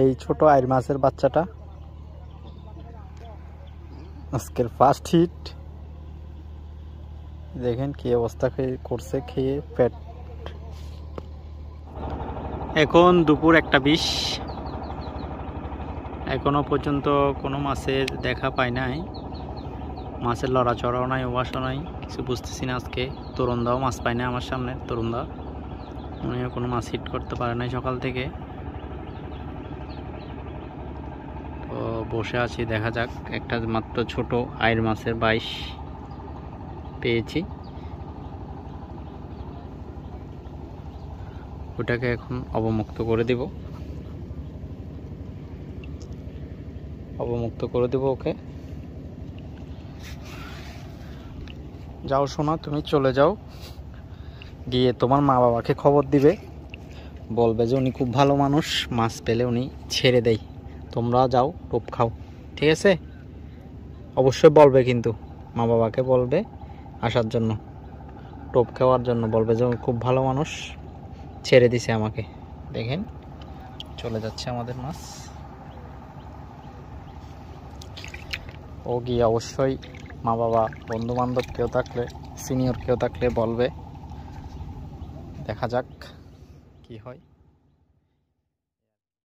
এই ছোট আইর মাছের বাচ্চাটা আজকের ফার্স্ট হিট। দেখেন কি অবস্থা করছে খেয়ে পেট। এখন দুপুর 1:20, এখনো পর্যন্ত কোনো মাছের দেখা পাই নাই, মাছের লড়াচড়াও নাই, ওয়াশও নাই, কিছু বুঝতেছি না। আজকে তরুণদাও মাছ পাই না, আমার সামনে তরুণদা উনিও কোনো মাছ হিট করতে পারে নাই সকাল থেকে। তো বসে আছি, দেখা যাক। একটা মাত্র ছোট আইর মাছের 22 পেয়েছি, ওটাকে এখন অবমুক্ত করে দিব, ওকে। যাও সোনা, তুমি চলে যাও, গিয়ে তোমার মা বাবাকে খবর দিবে, বলবে যে উনি খুব ভালো মানুষ, মাছ পেলে উনি ছেড়ে দেয়, তোমরা যাও টোপ খাও, ঠিক আছে? অবশ্যই বলবে, কিন্তু মা বাবাকে বলবে আসার জন্য, টোপ খাওয়ার জন্য বলবে যে খুব ভালো মানুষ, ছেড়ে দিছে আমাকে। দেখেন চলে যাচ্ছে আমাদের মাছ। ও গিয়ে অবশ্যই মা বাবা, বন্ধু বান্ধব কেউ থাকলে, সিনিয়র কেউ থাকলে বলবে। দেখা যাক কি হয়।